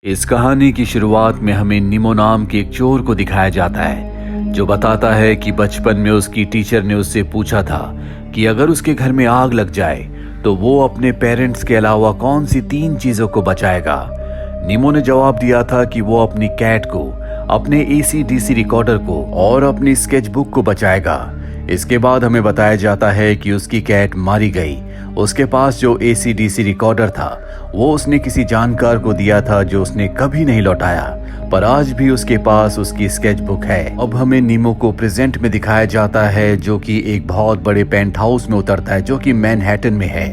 इस कहानी की शुरुआत में हमें निमो नाम के एक चोर को दिखाया जाता है जो बताता है कि बचपन में उसकी टीचर ने उससे पूछा था कि अगर उसके घर में आग लग जाए तो वो अपने पेरेंट्स के अलावा कौन सी 3 चीजों को बचाएगा। निमो ने जवाब दिया था कि वो अपनी कैट को, अपने AC/DC रिकॉर्डर को और अपनी स्केच बुक को बचाएगा। इसके बाद हमें बताया जाता है कि उसकी कैट मारी गई। उसके पास जो AC/DC रिकॉर्डर था वो उसने किसी जानकार को दिया था जो उसने कभी नहीं लौटाया, पर आज भी उसके पास उसकी स्केच बुक है। अब हमें नीमो को प्रेजेंट में दिखाया जाता है जो कि एक बहुत बड़े पेंट हाउस में उतरता है जो कि मैनहट्टन में है।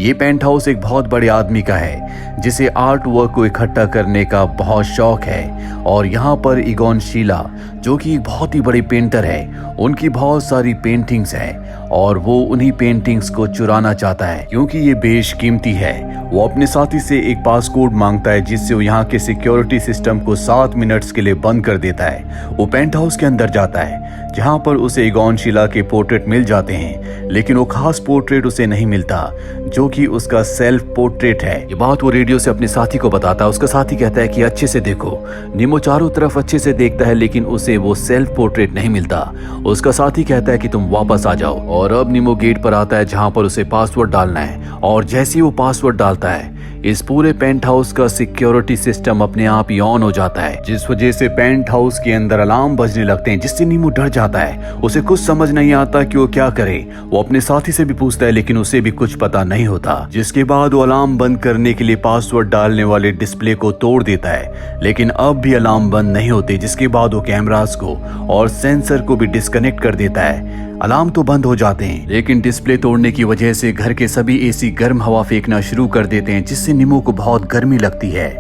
ये पेंट हाउस एक बहुत बड़े आदमी का है जिसे आर्ट वर्क को इकट्ठा करने का बहुत शौक है और यहाँ पर इगोन शीला जो कि एक बहुत ही बड़ी पेंटर है, उनकी बहुत सारी पेंटिंग्स हैं और वो उन्हीं पेंटिंग्स को चुराना चाहता है क्योंकि ये बेशकीमती है। वो अपने साथी से एक पासकोड मांगता है जिससे वो यहाँ के सिक्योरिटी सिस्टम को 7 मिनट्स के लिए बंद कर देता है। वो पेंट हाउस के अंदर जाता है जहाँ पर उसे इगोन शीला के पोर्ट्रेट मिल जाते हैं, लेकिन वो खास पोर्ट्रेट उसे नहीं मिलता जो कि उसका सेल्फ पोर्ट्रेट है। ये बात वो रेडियो से अपने साथी को बताता है। उसका साथी कहता है कि अच्छे से देखो। निमो चारों तरफ अच्छे से देखता है लेकिन उसे वो सेल्फ पोर्ट्रेट नहीं मिलता। उसका साथी कहता है कि तुम वापस आ जाओ और अब निमो गेट पर आता है जहाँ पर उसे पासवर्ड डालना है और जैसे ही वो पासवर्ड डालता है इस पूरे पेंट हाउस का सिक्योरिटी सिस्टम अपने आप ही ऑन हो जाता है, जिस वजह से पेंट हाउस के अंदर अलार्म बजने लगते हैं जिससे नीमो डर जाता है। उसे कुछ समझ नहीं आता कि वो क्या करे। वो अपने साथी से भी पूछता है लेकिन उसे भी कुछ पता नहीं होता। जिसके बाद वो अलार्म बंद करने के लिए पासवर्ड डालने वाले डिस्प्ले को तोड़ देता है लेकिन अब भी अलार्म बंद नहीं होते। जिसके बाद वो कैमरास को और सेंसर को भी डिस्कनेक्ट कर देता है। अलार्म तो बंद हो जाते हैं लेकिन डिस्प्ले तोड़ने की वजह से घर के सभी AC गर्म हवा फेंकना शुरू कर देते हैं जिससे निमो को बहुत गर्मी लगती है।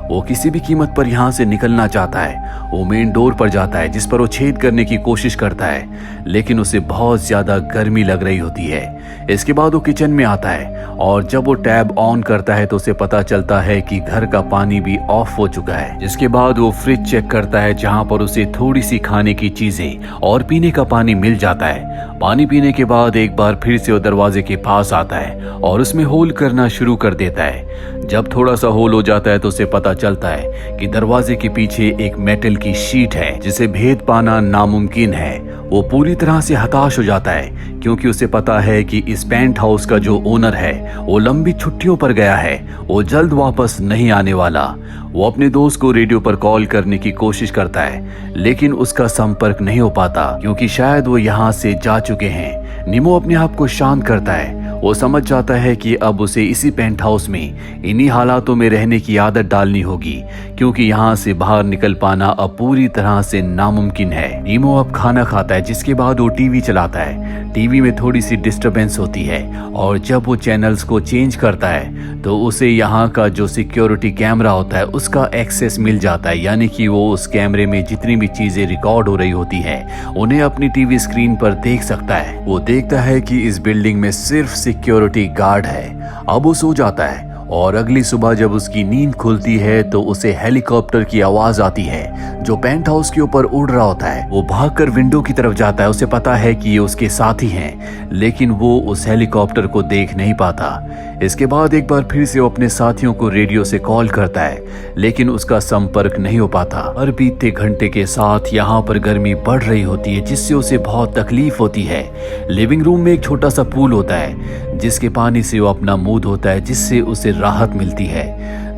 वो किसी भी कीमत पर यहाँ से निकलना चाहता है। वो मेन डोर पर जाता है जिस पर वो छेद करने की कोशिश करता है लेकिन उसे बहुत ज्यादा गर्मी लग रही होती है। इसके बाद वो किचन में आता है और जब वो टैब ऑन करता है तो उसे पता चलता है कि घर का पानी भी ऑफ हो चुका है। जिसके बाद वो फ्रिज चेक करता है जहाँ पर उसे थोड़ी सी खाने की चीजें और पीने का पानी मिल जाता है। पानी पीने के बाद एक बार फिर से वो दरवाजे के पास आता है और उसमें होल करना शुरू कर देता है। जब थोड़ा सा होल हो जाता है तो उसे पता चलता है कि दरवाजे के पीछे एक मेटल की शीट है जिसे भेद पाना नामुमकिन है। वो पूरी तरह से हताश हो जाता है क्योंकि उसे पता है कि इस पेंट हाउस का जो ओनर है वो लंबी छुट्टियों पर गया है, वो जल्द वापस नहीं आने वाला। वो अपने दोस्त को रेडियो पर कॉल करने की कोशिश करता है लेकिन उसका संपर्क नहीं हो पाता क्योंकि शायद वो यहाँ से जा चुके हैं। निमो अपने आप को शांत करता है। वो समझ जाता है कि अब उसे इसी पेंट हाउस में इन्हीं हालातों में रहने की आदत डालनी होगी क्योंकि यहाँ से बाहर निकल पाना अब पूरी तरह से नामुमकिन है। निमो अब खाना खाता है जिसके बाद वो टीवी चलाता है। टीवी में थोड़ी सी डिस्टरबेंस होती है और जब वो चैनल्स को चेंज करता है तो उसे यहाँ का जो सिक्योरिटी कैमरा होता है उसका एक्सेस मिल जाता है, यानी कि वो उस कैमरे में जितनी भी चीजें रिकॉर्ड हो रही होती है उन्हें अपनी टीवी स्क्रीन पर देख सकता है। वो देखता है कि इस बिल्डिंग में सिर्फ सिक्योरिटी गार्ड है। अब वो सो जाता है और अगली सुबह जब उसकी नींद खुलती है तो उसे हेलीकॉप्टर की आवाज आती है जो पेंट हाउस के ऊपर उड़ रहा होता है। वो भागकर विंडो की तरफ जाता है। उसे पता है कि ये उसके साथी हैं लेकिन वो उस हेलीकॉप्टर को देख नहीं पाता। इसके बाद एक बार फिर से वो अपने साथियों को रेडियो से कॉल करता है लेकिन उसका संपर्क नहीं हो पाता। हर बीतते घंटे के साथ यहाँ पर गर्मी बढ़ रही होती है जिससे उसे बहुत तकलीफ होती है। लिविंग रूम में एक छोटा सा पूल होता है जिसके पानी से वो अपना मुंह धोता है जिससे उसे राहत मिलती है।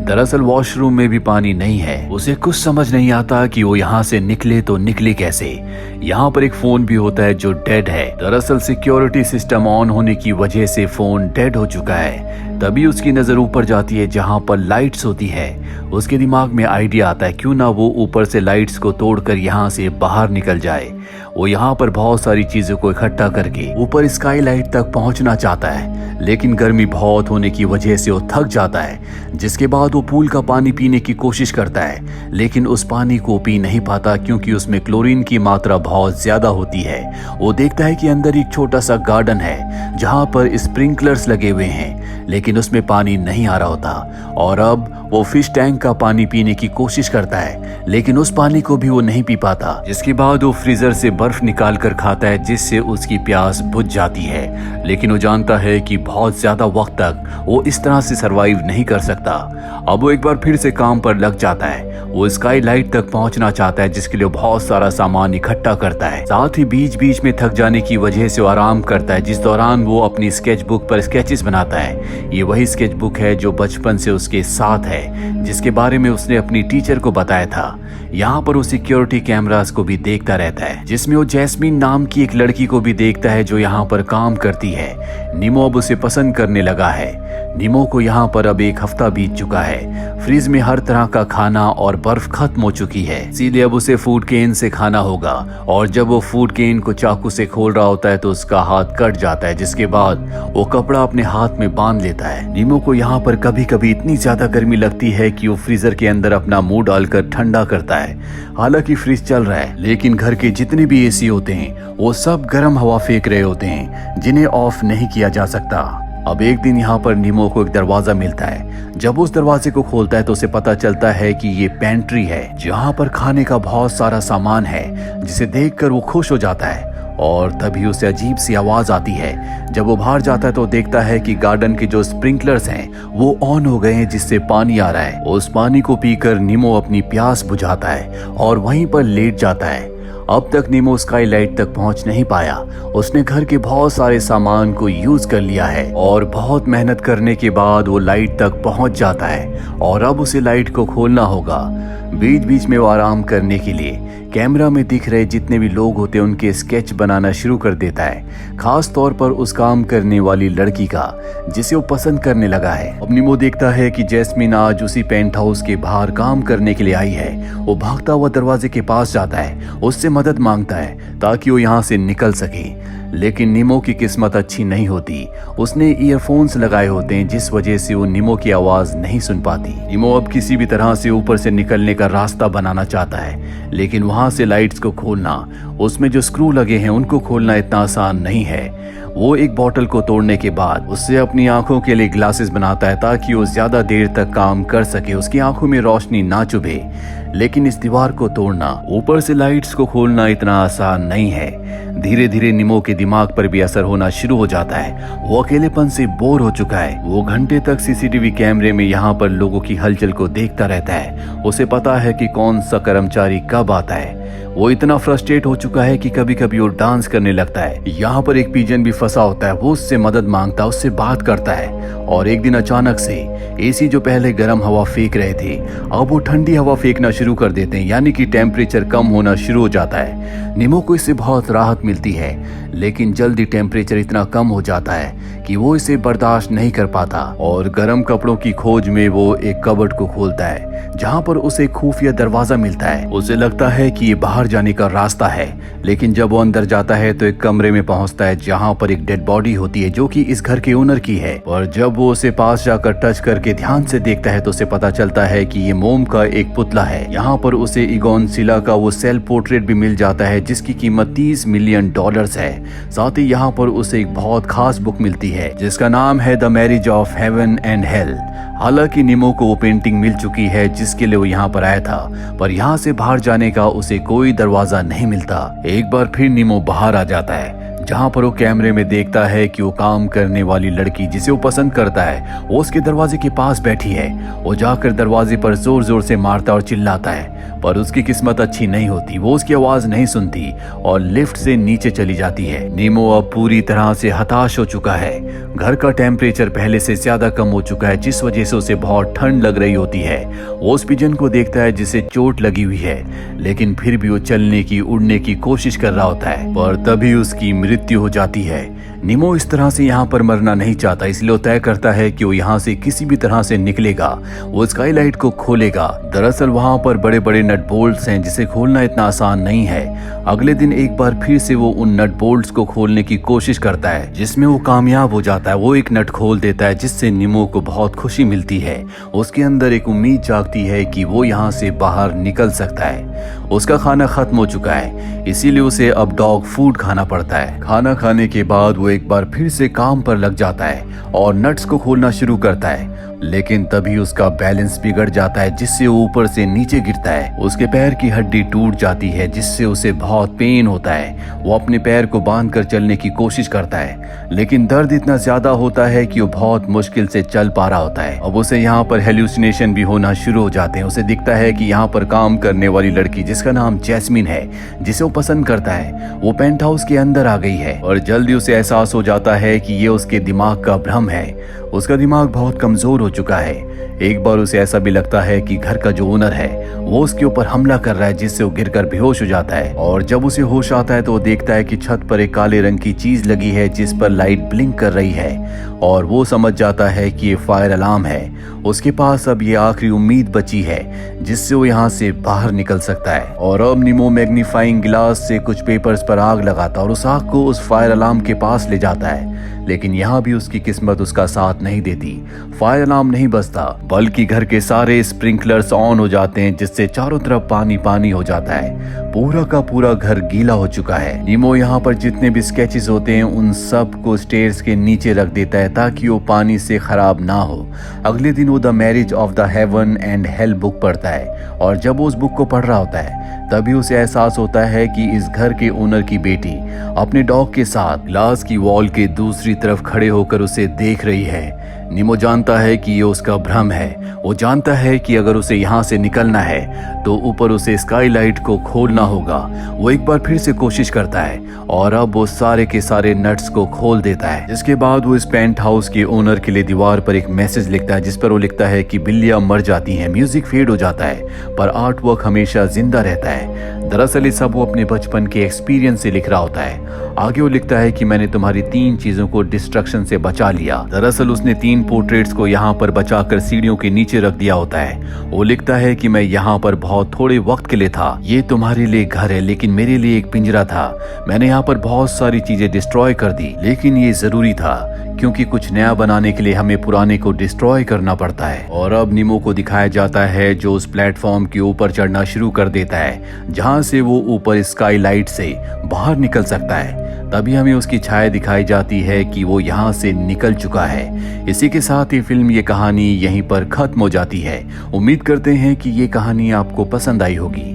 दरअसल वॉशरूम में भी पानी नहीं है। उसे कुछ समझ नहीं आता कि वो यहाँ से निकले तो निकले कैसे। यहाँ पर एक फोन भी होता है जो डेड है। दरअसल सिक्योरिटी सिस्टम ऑन होने की वजह से फोन डेड हो चुका है। तभी उसकी नजर ऊपर जाती है जहाँ पर लाइट्स होती है। उसके दिमाग में आइडिया आता है क्यों ना वो ऊपर से लाइट्स को तोड़कर यहाँ से बाहर निकल जाए। वो यहाँ पर बहुत सारी चीजों को इकट्ठा करके ऊपर स्काई लाइट तक पहुंचना चाहता है लेकिन गर्मी बहुत होने की वजह से वो थक जाता है। जिसके बाद वो पूल का पानी पीने की कोशिश करता है लेकिन उस पानी को पी नहीं पाता क्योंकि उसमें क्लोरीन की मात्रा बहुत ज्यादा होती है। वो देखता है कि अंदर एक छोटा सा गार्डन है जहाँ पर स्प्रिंकलर्स लगे हुए हैं लेकिन उसमें पानी नहीं आ रहा होता और अब वो फिश टैंक का पानी पीने की कोशिश करता है लेकिन उस पानी को भी वो नहीं पी पाता। जिसके बाद वो फ्रीजर से बर्फ निकाल कर खाता है, जिससे उसकी प्यास बुझ जाती है। लेकिन वो जानता है कि बहुत ज्यादा वक्त तक वो इस तरह से सरवाइव नहीं कर सकता। अब वो एक बार फिर से काम पर लग जाता है। वो स्काई लाइट तक पहुंचना चाहता है, जिसके लिए बहुत सारा सामान इकट्ठा करता है। साथ ही बीच बीच में थक जाने की वजह से वो आराम करता है, जिस दौरान वो अपनी स्केच बुक पर स्केचेस बनाता है। ये वही स्केच बुक है जो बचपन से उसके साथ है, जिसके बारे में उसने अपनी टीचर को बताया था। यहाँ पर वो सिक्योरिटी कैमरास को भी देखता रहता है, जिसमें वो जैस्मीन नाम की एक लड़की को भी देखता है जो यहाँ पर काम करती है। नीमो अब उसे पसंद करने लगा है। नीमो को यहाँ पर अब एक हफ्ता बीत चुका है। फ्रिज में हर तरह का खाना और बर्फ खत्म हो चुकी है, इसीलिए अब उसे फूड केन से खाना होगा। और जब वो फूड केन को चाकू से खोल रहा होता है तो उसका हाथ कट जाता है, जिसके बाद वो कपड़ा अपने हाथ में बांध लेता है। नीमो को यहाँ पर कभी कभी इतनी ज्यादा गर्मी लगती है कि वो फ्रीजर के अंदर अपना मुंह डालकर ठंडा करता है। हालांकि फ्रिज चल रहा है, लेकिन घर के जितने भी एसी होते हैं वो सब गर्म हवा फेंक रहे होते हैं, जिन्हें ऑफ नहीं किया जा सकता। अब एक दिन यहाँ पर नीमो को एक दरवाजा मिलता है। जब उस दरवाजे को खोलता है तो उसे पता चलता है कि ये पेंट्री है, जहाँ पर खाने का बहुत सारा सामान है, जिसे देखकर वो खुश हो जाता है। और तभी उसे अजीब सी आवाज आती है। जब वो बाहर जाता है तो देखता है कि गार्डन के जो स्प्रिंकलर्स हैं वो ऑन हो गए हैं, जिससे पानी आ रहा है। उस पानी को पीकर नीमो अपनी प्यास बुझाता है और वहीं पर लेट जाता है। अब तक नीमो स्काई लाइट तक पहुंच नहीं पाया। उसने घर के बहुत सारे सामान को यूज कर लिया है और बहुत मेहनत करने के बाद वो लाइट तक पहुंच जाता है और अब उसे लाइट को खोलना होगा। बीच बीच में वो आराम करने के लिए कैमरा में दिख रहे जितने भी लोग होते हैं उनके स्केच बनाना शुरू कर देता है, खास तौर पर उस काम करने वाली लड़की का, जिसे वो पसंद करने लगा है। अब नीमो देखता है कि जैस्मीन आज उसी पेंट हाउस के बाहर काम करने के लिए आई है। वो भागता हुआ दरवाजे के पास जाता है, उससे मदद मांगता है ताकि वो यहाँ से निकल सके। लेकिन नीमो की किस्मत अच्छी नहीं होती। उसने ईयरफोन्स लगाए होते हैं, जिस वजह से वो नीमो की आवाज नहीं सुन पाती। नीमो अब किसी भी तरह से ऊपर से निकलने का रास्ता बनाना चाहता है, लेकिन वहां से लाइट्स को खोलना, उसमें जो स्क्रू लगे हैं उनको खोलना इतना आसान नहीं है। वो एक बोतल को तोड़ने के बाद उससे अपनी आंखों के लिए ग्लासेस बनाता है ताकि वो ज्यादा देर तक काम कर सके, उसकी आंखों में रोशनी ना चुभे। लेकिन इस दीवार को तोड़ना, ऊपर से लाइट्स को खोलना इतना आसान नहीं है। धीरे धीरे नीमो के दिमाग पर भी असर होना शुरू हो जाता है। वो अकेलेपन से बोर हो चुका है। वो घंटे तक सीसीटीवी कैमरे में यहाँ पर लोगों की हलचल को देखता रहता है। उसे पता है कि कौन सा कर्मचारी कब आता है। वो इतना फ्रस्ट्रेट हो चुका है कि कभी कभी वो डांस करने लगता है। यहाँ पर एक पिजन भी फंसा होता है। वो उससे मदद मांगता है, उससे बात करता है। और एक दिन अचानक से एसी जो पहले गर्म हवा फेंक रहे थे अब वो ठंडी हवा फेंकना शुरू कर देते हैं, यानी कि टेम्परेचर कम होना शुरू हो जाता है। नीमो को इससे बहुत राहत मिलती है, लेकिन जल्दी टेम्परेचर इतना कम हो जाता है कि वो इसे बर्दाश्त नहीं कर पाता और गर्म कपड़ों की खोज में वो एक कबर्ड को खोलता है, जहाँ पर उसे खुफिया दरवाजा मिलता है। उसे लगता है कि ये बाहर जाने का रास्ता है, लेकिन जब वो अंदर जाता है तो एक कमरे में पहुंचता है जहाँ पर एक डेड बॉडी होती है जो कि इस घर के ओनर की है। और जब वो उसे पास जाकर टच करके ध्यान से देखता है तो उसे पता चलता है कि ये मोम का एक पुतला है। यहाँ पर उसे इगोन सिला का वो सेल्फ पोर्ट्रेट भी मिल जाता है जिसकी कीमत $30 मिलियन है। साथ ही यहाँ पर उसे एक बहुत खास बुक मिलती है जिसका नाम है the marriage of heaven and hell. हालांकि नीमो को वो पेंटिंग मिल चुकी है जिसके लिए वो यहाँ पर आया था, पर यहाँ से बाहर जाने का उसे कोई दरवाजा नहीं मिलता। एक बार फिर नीमो बाहर आ जाता है, जहाँ पर वो कैमरे में देखता है कि वो काम करने वाली लड़की जिसे वो पसंद करता है वो उसके दरवाजे के पास बैठी है। वो जाकर दरवाजे पर जोर जोर से मारता और चिल्लाता है, पर उसकी किस्मत अच्छी नहीं होती। वो उसकी आवाज नहीं सुनती और लिफ्ट से नीचे चली जाती है। नीमो अब पूरी तरह से हताश हो चुका है। घर का टेम्परेचर पहले से ज्यादा कम हो चुका है, जिस वजह से उसे बहुत ठंड लग रही होती है। वो उस पिजन को देखता है जिसे चोट लगी हुई है, लेकिन फिर भी वो चलने की, उड़ने की कोशिश कर रहा होता है, पर तभी उसकी मृत्यु हो जाती है। नीमो इस तरह से यहाँ पर मरना नहीं चाहता, इसलिए वो तय करता है कि वो यहाँ से किसी भी तरह से निकलेगा। वो स्काईलाइट को खोलेगा। दरअसल वहाँ पर बड़े बड़े नट बोल्ट्स हैं जिसे खोलना इतना आसान नहीं है। अगले दिन एक बार फिर से वो उन नट बोल्ट्स को खोलने की कोशिश करता है, जिसमें वो कामयाब हो जाता है। वो एक नट खोल देता है जिससे नीमो को बहुत खुशी मिलती है। उसके अंदर एक उम्मीद जागती है कि वो यहाँ से बाहर निकल सकता है। उसका खाना खत्म हो चुका है, इसीलिए उसे अब डॉग फूड खाना पड़ता है। खाना खाने के बाद वो एक बार फिर से काम पर लग जाता है और नट्स को खोलना शुरू करता है, लेकिन तभी उसका बैलेंस बिगड़ जाता है, जिससे वो ऊपर से नीचे गिरता है। उसके पैर की हड्डी टूट जाती है, जिससे उसे बहुत पेन होता है। वो अपने पैर को बांधकर चलने की कोशिश करता है, लेकिन दर्द इतना ज्यादा होता है कि वो बहुत मुश्किल से चल पा रहा होता है। अब उसे यहाँ पर हेल्यूसिनेशन भी होना शुरू हो जाते हैं। उसे दिखता है कि यहाँ पर काम करने वाली लड़की, जिसका नाम जैस्मिन है, जिसे वो पसंद करता है, वो पेंट हाउस के अंदर आ गई है। और जल्दी उसे एहसास हो जाता है कि ये उसके दिमाग का भ्रम है। उसका दिमाग बहुत कमजोर हो चुका है। एक बार उसे ऐसा भी लगता है कि घर का जो ओनर है वो उसके ऊपर हमला कर रहा है, जिससे वो गिरकर बेहोश हो जाता है। और जब उसे होश आता है तो वो देखता है कि छत पर एक काले रंग की चीज लगी है, जिस पर लाइट ब्लिंक कर रही है। और वो समझ जाता है कि ये फायर अलार्म है। उसके पास अब ये आखिरी उम्मीद बची है जिससे वो यहाँ से बाहर निकल सकता है। और अब निमो मैग्नीफाइंग गिलास से कुछ पेपर्स पर आग लगाता और उस आग को उस फायर अलार्म के पास ले जाता है। लेकिन यहाँ भी उसकी किस्मत उसका साथ नहीं देती। फायर अलार्म नहीं बजता, बल्कि घर के सारे स्प्रिंकलर्स ऑन हो जाते हैं, जिससे चारों तरफ पानी पानी हो जाता है। पूरा का पूरा घर गीला हो चुका है। नीमो यहाँ पर जितने भी स्केचेस होते हैं उन सब को स्टेयर्स के नीचे रख देता है ताकि वो पानी से खराब ना हो। अगले दिन वो the marriage of the heaven and hell book पढ़ता है। और जब वो उस बुक को पढ़ रहा होता है तभी उसे एहसास होता है कि इस घर के ओनर की बेटी अपने डॉग के साथ ग्लास की वॉल के दूसरी तरफ खड़े होकर उसे देख रही है। निमो जानता है कि ये उसका भ्रम है। वो जानता है कि अगर उसे यहाँ से निकलना है तो ऊपर उसे स्काईलाइट को खोलना होगा। वो एक बार फिर से कोशिश करता है और अब वो सारे के सारे नट्स को खोल देता है, जिसके बाद वो इस पेंट हाउस के ओनर के लिए दीवार पर एक मैसेज लिखता है, जिस पर वो लिखता है कि बिल्लियां मर जाती हैं, म्यूजिक फेड हो जाता है, पर आर्ट वर्क हमेशा जिंदा रहता है। दरअसल ये सब वो अपने बचपन के एक्सपीरियंस से लिख रहा होता है। आगे वो लिखता है कि मैंने तुम्हारी 3 चीजों को डिस्ट्रक्शन से बचा लिया। दरअसल उसने 3 पोर्ट्रेट्स को यहाँ पर बचाकर सीढ़ियों के नीचे रख दिया होता है। वो लिखता है कि मैं यहाँ पर बहुत थोड़े वक्त के लिए था। ये तुम्हारे लिए घर है, लेकिन मेरे लिए एक पिंजरा था। मैंने यहाँ पर बहुत सारी चीजें डिस्ट्रॉय कर दी, लेकिन ये जरूरी था क्योंकि कुछ नया बनाने के लिए हमें पुराने को डिस्ट्रॉय करना पड़ता है। और अब निमो को दिखाया जाता है जो उस प्लेटफॉर्म के ऊपर चढ़ना शुरू कर देता है, जहाँ से वो ऊपर स्काईलाइट से बाहर निकल सकता है। तभी हमें उसकी छाया दिखाई जाती है कि वो यहाँ से निकल चुका है। इसी के साथ ही फिल्म ये कहानी यहीं पर खत्म हो जाती है। उम्मीद करते हैं कि ये कहानी आपको पसंद आई होगी।